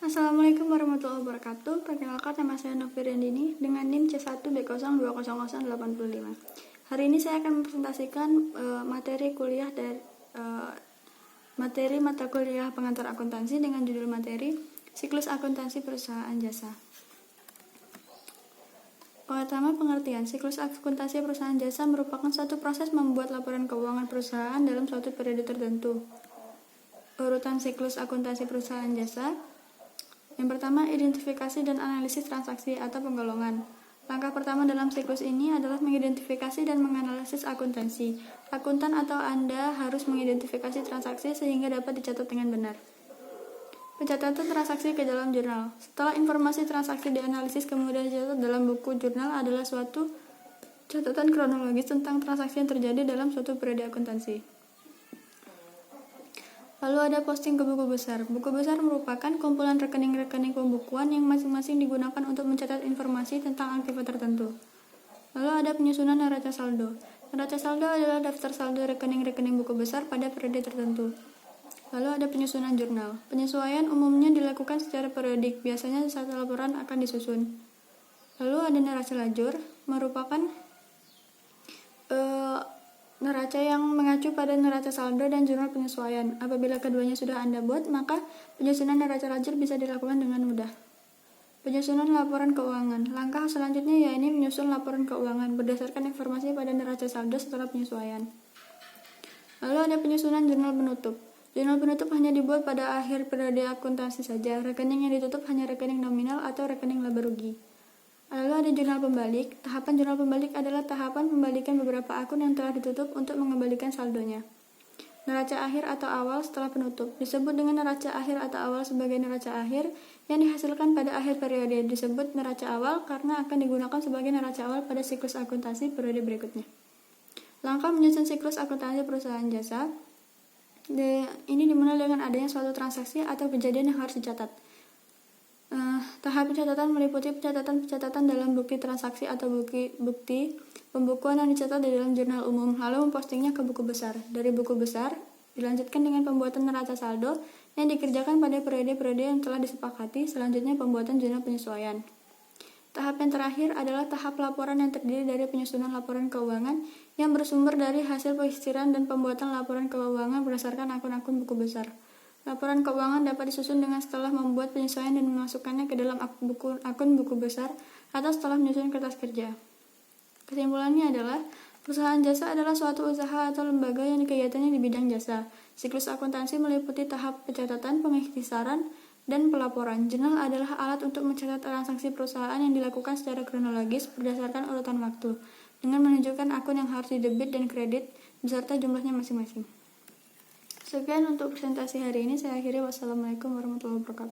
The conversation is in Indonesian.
Assalamualaikum warahmatullahi wabarakatuh. Perkenalkan, nama saya Noviriandini dengan NIM C1B020085. Hari ini saya akan mempresentasikan materi mata kuliah pengantar akuntansi dengan judul materi Siklus Akuntansi Perusahaan Jasa. Pertama, pengertian. Siklus akuntansi perusahaan jasa merupakan suatu proses membuat laporan keuangan perusahaan dalam suatu periode tertentu. Urutan siklus akuntansi perusahaan jasa. Yang pertama, identifikasi dan analisis transaksi atau penggolongan. Langkah pertama dalam siklus ini adalah mengidentifikasi dan menganalisis akuntansi. Akuntan atau Anda harus mengidentifikasi transaksi sehingga dapat dicatat dengan benar. Pencatatan transaksi ke dalam jurnal. Setelah informasi transaksi dianalisis kemudian dicatat dalam buku jurnal adalah suatu catatan kronologis tentang transaksi yang terjadi dalam suatu periode akuntansi. Lalu ada posting ke buku besar. Buku besar merupakan kumpulan rekening-rekening pembukuan yang masing-masing digunakan untuk mencatat informasi tentang aktivitas tertentu. Lalu ada penyusunan neraca saldo. Neraca saldo adalah daftar saldo rekening-rekening buku besar pada periode tertentu. Lalu ada penyusunan jurnal. Penyesuaian umumnya dilakukan secara periodik, biasanya satu laporan akan disusun. Lalu ada neraca lajur, merupakan neraca yang mengacu pada neraca saldo dan jurnal penyesuaian. Apabila keduanya sudah Anda buat, maka penyusunan neraca lajur bisa dilakukan dengan mudah. Penyusunan laporan keuangan. Langkah selanjutnya yaitu menyusun laporan keuangan berdasarkan informasi pada neraca saldo setelah penyesuaian. Lalu ada penyusunan jurnal penutup. Jurnal penutup hanya dibuat pada akhir periode akuntansi saja. Rekening yang ditutup hanya rekening nominal atau rekening laba rugi. Lalu ada jurnal pembalik. Tahapan jurnal pembalik adalah tahapan membalikan beberapa akun yang telah ditutup untuk mengembalikan saldonya. Neraca akhir atau awal setelah penutup disebut dengan neraca akhir atau awal sebagai neraca akhir yang dihasilkan pada akhir periode. Disebut neraca awal karena akan digunakan sebagai neraca awal pada siklus akuntansi periode berikutnya. Langkah menyusun siklus akuntansi perusahaan jasa. Ini dimulai dengan adanya suatu transaksi atau kejadian yang harus dicatat. Tahap pencatatan meliputi pencatatan dalam bukti transaksi atau bukti pembukuan yang dicatat di dalam jurnal umum, lalu mempostingnya ke buku besar. Dari buku besar, dilanjutkan dengan pembuatan neraca saldo yang dikerjakan pada periode-periode yang telah disepakati, selanjutnya pembuatan jurnal penyesuaian. Tahap yang terakhir adalah tahap laporan yang terdiri dari penyusunan laporan keuangan yang bersumber dari hasil penyisiran dan pembuatan laporan keuangan berdasarkan akun-akun buku besar. Laporan keuangan dapat disusun dengan setelah membuat penyesuaian dan memasukkannya ke dalam akun buku besar atau setelah menyusun kertas kerja. Kesimpulannya adalah, perusahaan jasa adalah suatu usaha atau lembaga yang kegiatannya di bidang jasa. Siklus akuntansi meliputi tahap pencatatan, pengikhtisaran, dan pelaporan. Jurnal adalah alat untuk mencatat transaksi perusahaan yang dilakukan secara kronologis berdasarkan urutan waktu, dengan menunjukkan akun yang harus didebit dan kredit, beserta jumlahnya masing-masing. Sekian untuk presentasi hari ini, saya akhiri. Wassalamualaikum warahmatullahi wabarakatuh.